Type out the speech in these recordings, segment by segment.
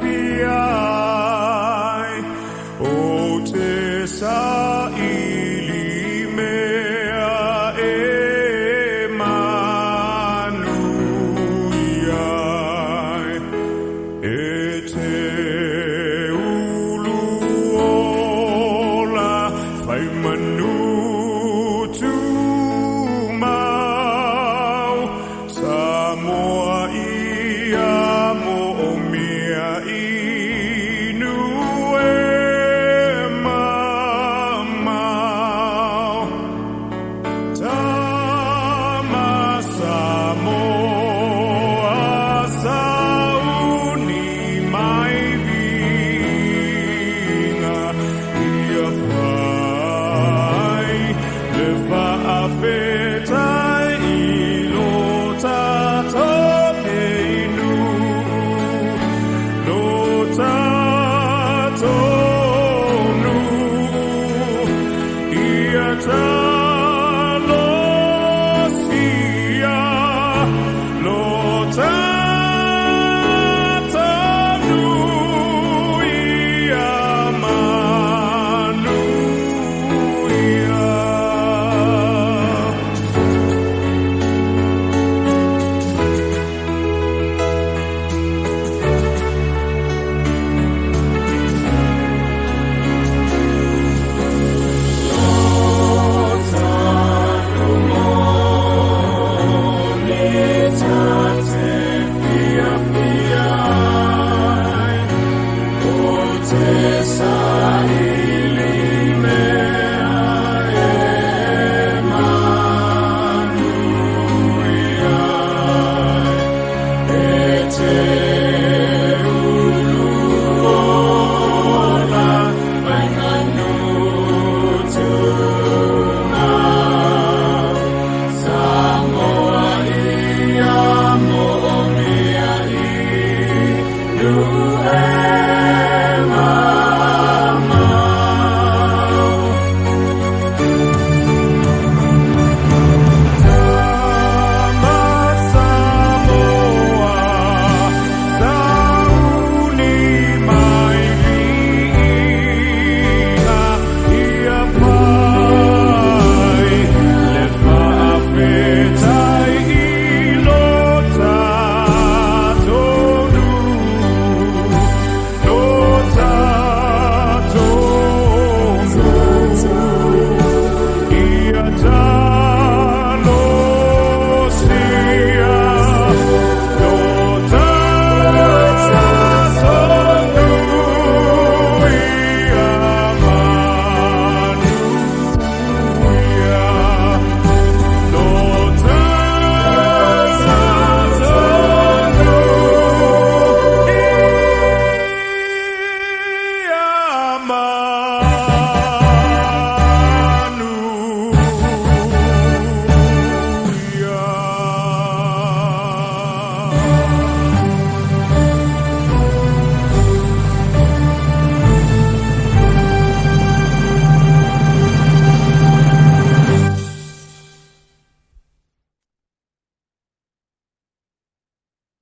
fiai o te saili mea e manuiai e te ulu ola fai manutu mau Samoa ia mo o mea inu e mamau Tama Samoa sauni mai vinga ia fai le Faafetai I lo tato peinu lo tato nu ia talo sia lo tato nu ia manu ia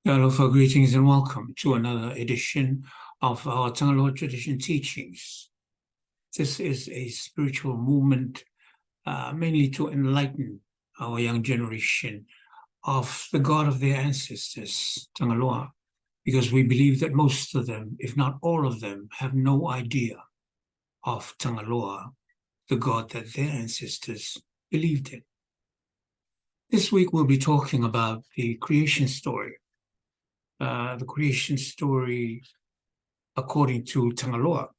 Alofa, greetings and welcome to another edition of our Tagaloa tradition teachings. This is a spiritual movement mainly to enlighten our young generation of the God of their ancestors, Tagaloa, because we believe that most of them, if not all of them, have no idea of Tagaloa, the God that their ancestors believed in. This week we'll be talking about the creation story. The creation story according to Tagaloa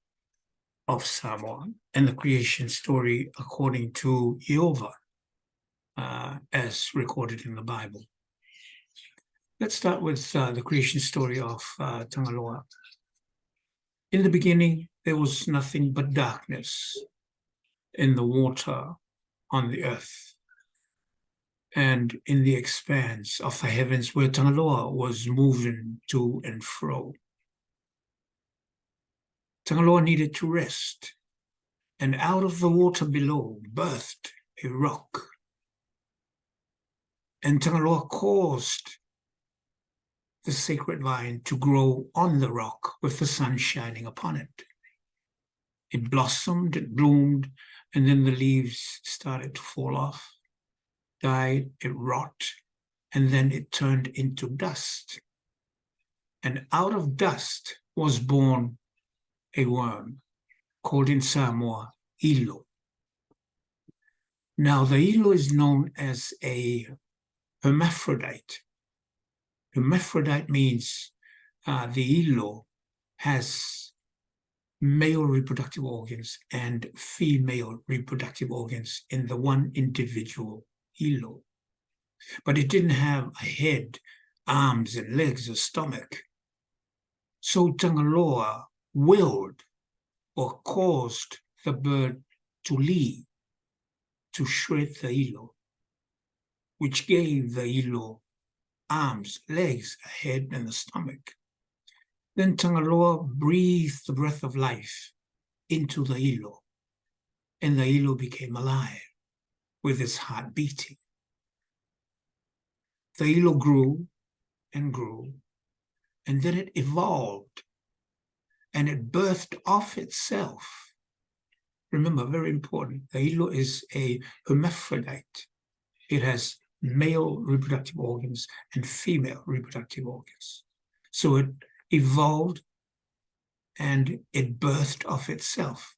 of Samoa, and the creation story according to Ywhw, as recorded in the Bible. Let's start with the creation story of Tagaloa. In the beginning, there was nothing but darkness in the water on the earth, and in the expanse of the heavens where Tagaloa was moving to and fro. Tagaloa needed to rest, and out of the water below birthed a rock. And Tagaloa caused the sacred vine to grow on the rock with the sun shining upon it. It blossomed, it bloomed, and then the leaves started to fall off, died, it rot, and then it turned into dust. And out of dust was born a worm called in Samoa, Ywhw. Now, the Ywhw is known as a hermaphrodite. Hermaphrodite means the Ywhw has male reproductive organs and female reproductive organs in the one individual Ywhw. But it didn't have a head, arms and legs, or stomach. So Tagaloa willed or caused the bird to leave, to shred the Ywhw, which gave the Ywhw arms, legs, a head, and a stomach. Then Tagaloa breathed the breath of life into the Ywhw, and the Ywhw became alive with its heart beating. The Ywhw grew and grew, and then it evolved, and it birthed off itself. Remember, very important, the Ywhw is a hermaphrodite. It has male reproductive organs and female reproductive organs. So it evolved and it birthed of itself.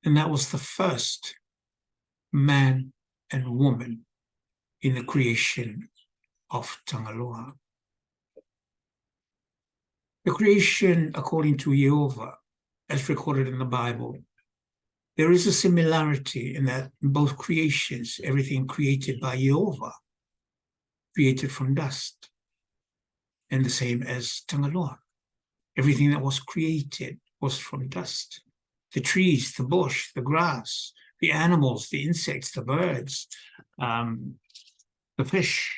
And that was the first man and woman in the creation of Tagaloa. The creation, according to Ywhw, as recorded in the Bible, there is a similarity in that both creations, everything created by Ywhw, created from dust, and the same as Tagaloa. Everything that was created was from dust. The trees, the bush, the grass, the animals, the insects, the birds, the fish,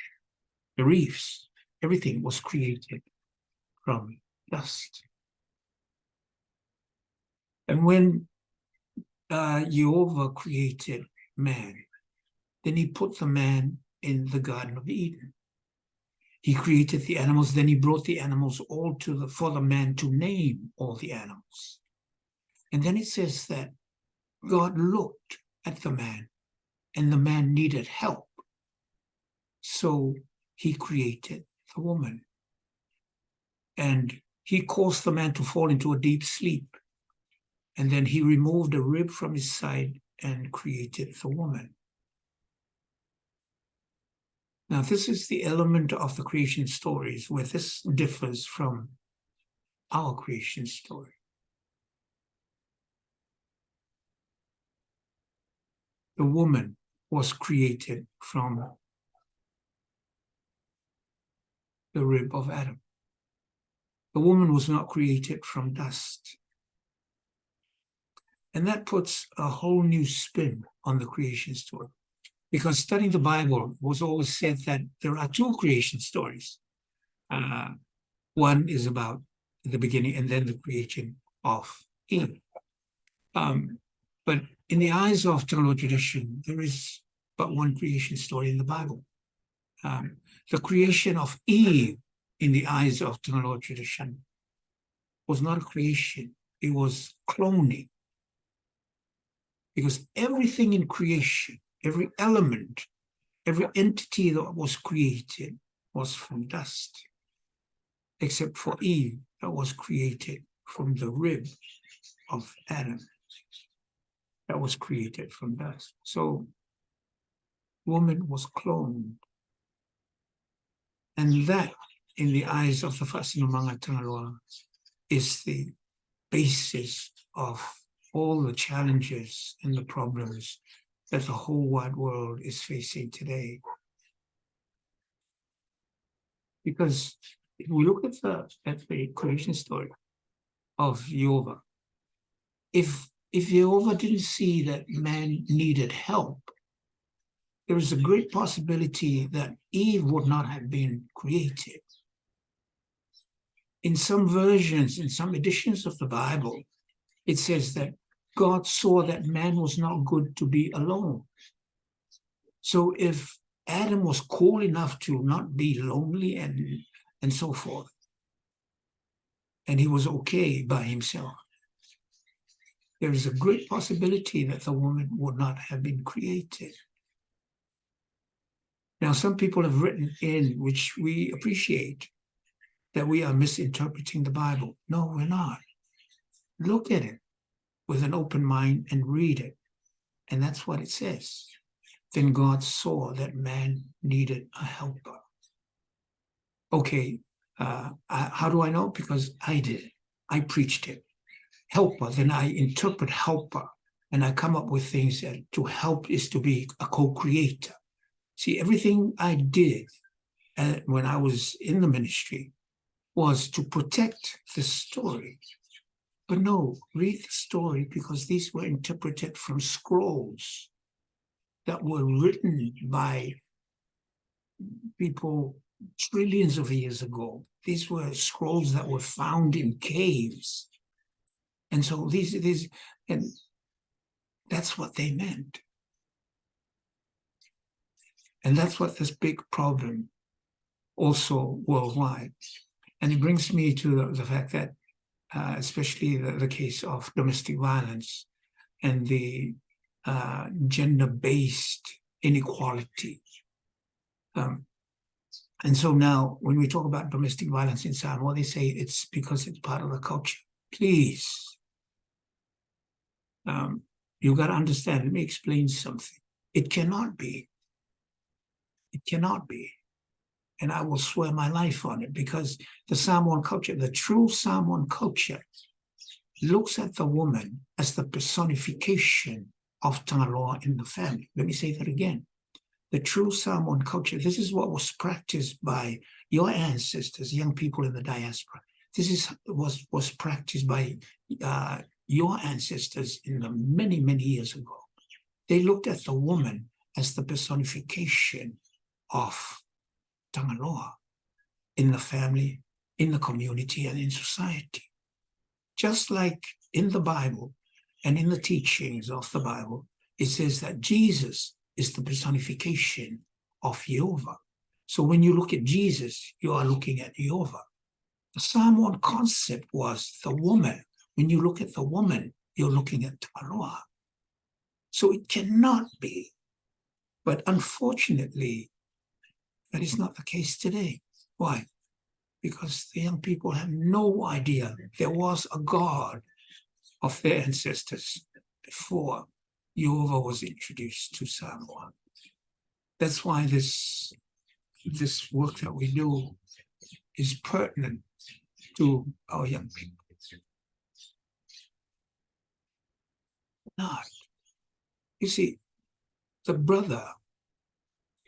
the reefs, everything was created from dust. And when Ywhw created man, then he put the man in the Garden of Eden. He created the animals, then he brought the animals all for the man to name all the animals. And then it says that God looked at the man, and the man needed help. So he created the woman. And he caused the man to fall into a deep sleep. And then he removed a rib from his side and created the woman. Now, this is the element of the creation stories where this differs from our creation story. The woman was created from the rib of Adam. The woman was not created from dust. And that puts a whole new spin on the creation story. Because studying the Bible was always said that there are two creation stories. One is about the beginning and then the creation of Eve. But in the eyes of Tagaloa tradition, there is but one creation story in the Bible. The creation of Eve in the eyes of Tagaloa tradition was not a creation, it was cloning. Because everything in creation, every element, every entity that was created was from dust, except for Eve, that was created from the rib of Adam, that was created from dust. So, woman was cloned. And that, in the eyes of the Faafetai Tagaloa, is the basis of all the challenges and the problems that the whole wide world is facing today. Because if we look at the creation story of Ywhw, if Ywhw didn't see that man needed help, there is a great possibility that Eve would not have been created. In some versions, in some editions of the Bible, it says that God saw that man was not good to be alone. So if Adam was cool enough to not be lonely and and so forth. And he was okay by himself. There is a great possibility that the woman would not have been created. Now, some people have written in, which we appreciate, that we are misinterpreting the Bible. No, we're not. Look at it with an open mind and read it. And that's what it says. Then God saw that man needed a helper. Okay, how do I know? Because I did it. I preached it. Helper, then I interpret helper, and I come up with things that to help is to be a co-creator. See, everything I did when I was in the ministry was to protect the story. But no, read the story, because these were interpreted from scrolls that were written by people trillions of years ago. These were scrolls that were found in caves. And so and that's what they meant. And that's what this big problem also worldwide. And it brings me to the fact that, especially the case of domestic violence and the gender-based inequality. And so now when we talk about domestic violence in Samoa, they say it's because it's part of the culture. Please. You got to understand, let me explain something. It cannot be. It cannot be. And I will swear my life on it, because the Samoan culture, the true Samoan culture, looks at the woman as the personification of Tagaloa in the family. Let me say that again. The true Samoan culture, this is what was practiced by your ancestors, young people in the diaspora. This was practiced by your ancestors in the many, many years ago. They looked at the woman as the personification of Tagaloa in the family, in the community, and in society. Just like in the Bible and in the teachings of the Bible, it says that Jesus is the personification of Ywhw. So when you look at Jesus, you are looking at Ywhw. The Samoan concept was the woman. When you look at the woman, you're looking at Tagaloa. So it cannot be. But unfortunately, that is not the case today. Why? Because the young people have no idea there was a God of their ancestors before Ywhw was introduced to Samoa. That's why this work that we do is pertinent to our young people. Not. You see, the brother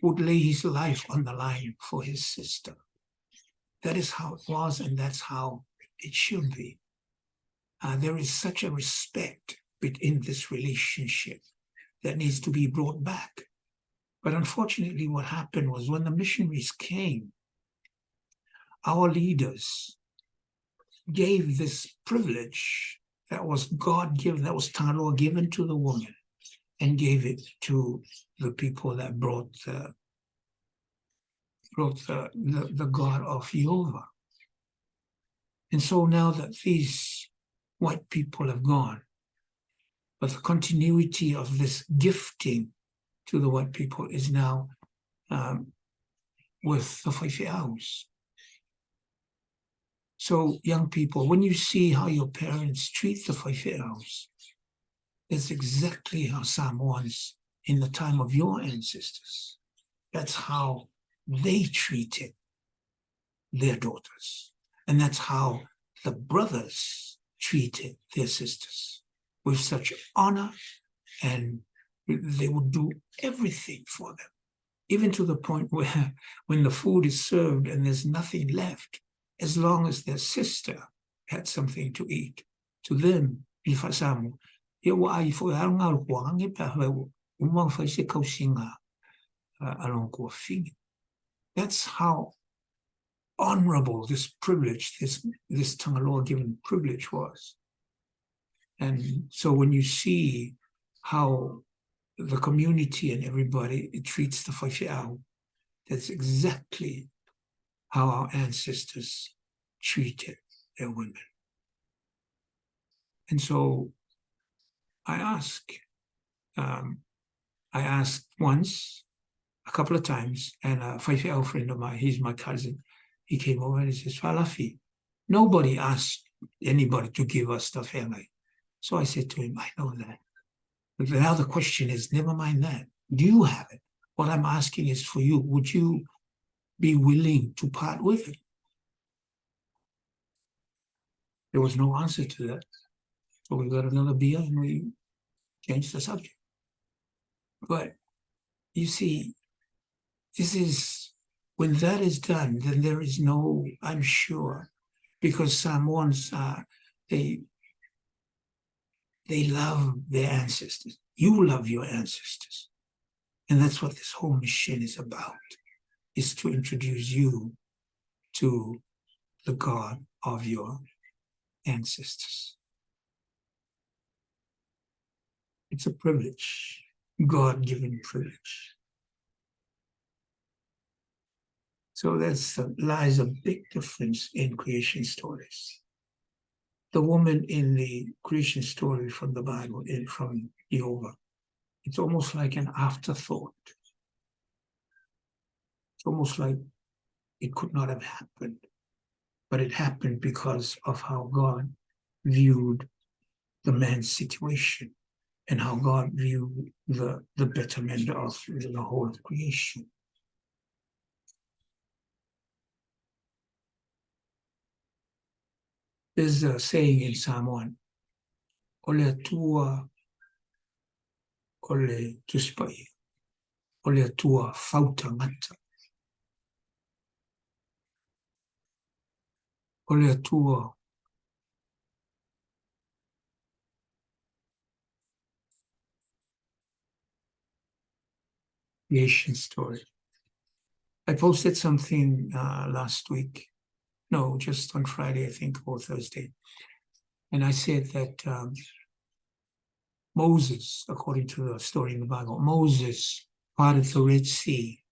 would lay his life on the line for his sister. That is how it was, and that's how it should be. There is such a respect within this relationship that needs to be brought back. But unfortunately, what happened was when the missionaries came, our leaders gave this privilege that was God-given, that was Tagaloa given to the woman, and gave it to the people that brought the God of Ywhw. And so now that these white people have gone, but the continuity of this gifting to the white people is now with the Faafetai. So young people, when you see how your parents treat the Faafetai, that's exactly how Samoans in the time of your ancestors, that's how they treated their daughters. And that's how the brothers treated their sisters, with such honor, and they would do everything for them, even to the point where when the food is served and there's nothing left, as long as their sister had something to eat, to them, that's how honorable this privilege, this Tagaloa given privilege was. And so when you see how the community and everybody treats the Faafetai, that's exactly how our ancestors treated their women. And so I asked once, a couple of times, and a Faafetai friend of mine, he's my cousin, he came over and he says, Falafi, nobody asked anybody to give us the family. So I said to him, I know that. But now the question is, never mind that. Do you have it? What I'm asking is for you. Would you be willing to part with it? There was no answer to that. So we got another beer and we changed the subject. But you see, this is, when that is done, then there is no, I'm sure, because Samoans they love their ancestors. You love your ancestors. And that's what this whole mission is about, is to introduce you to the God of your ancestors. It's a privilege, God-given privilege. So lies a big difference in creation stories. The woman in the creation story from the Bible, from Ywhw, it's almost like an afterthought. It's almost like it could not have happened, but it happened because of how God viewed the man's situation and how God viewed the betterment of the whole of creation. There's a saying in Samoan, ole tua, ole tuspai, ole tua fautangata, ole tua creation story. I posted something last week. No, just on Friday, I think, or Thursday. And I said that Moses, according to the story in the Bible, Moses parted the Red Sea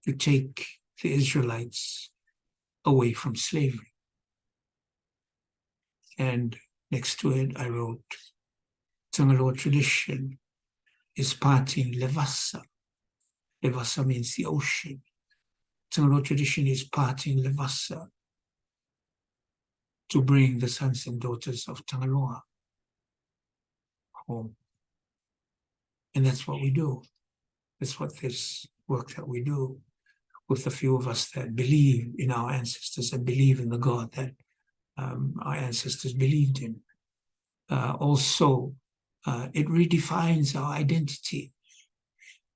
to take the Israelites away from slavery. And next to it, I wrote, Tagaloa tradition is parting Levasa. Levasa means the ocean. Tagaloa tradition is parting Levasa to bring the sons and daughters of Tagaloa home. And that's what we do. That's what this work that we do with a few of us that believe in our ancestors and believe in the God that our ancestors believed in. Also, it redefines our identity,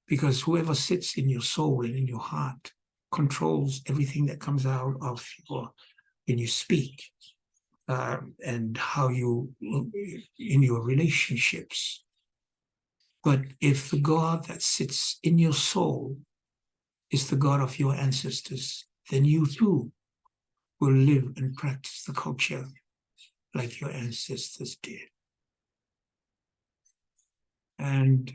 because whoever sits in your soul and in your heart controls everything that comes out of when you speak, and how you, in your relationships. But if the God that sits in your soul is the God of your ancestors, then you too will live and practice the culture like your ancestors did. And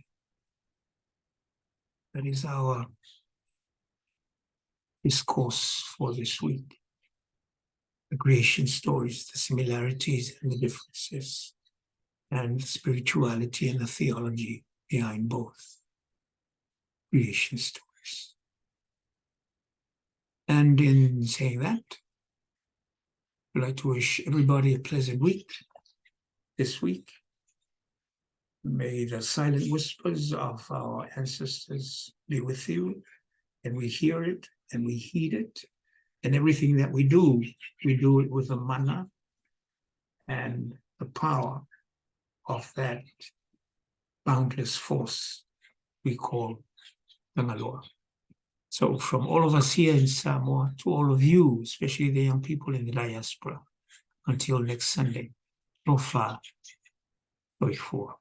that is our discourse for this week. The creation stories, the similarities and the differences, and the spirituality and the theology behind both creation stories. And in saying that, I'd like to wish everybody a pleasant week this week. May the silent whispers of our ancestors be with you, and we hear it and we heed it. And everything that we do it with the mana and the power of that boundless force we call Tagaloa. So from all of us here in Samoa to all of you, especially the young people in the diaspora, until next Sunday, Alofa, Ywhw.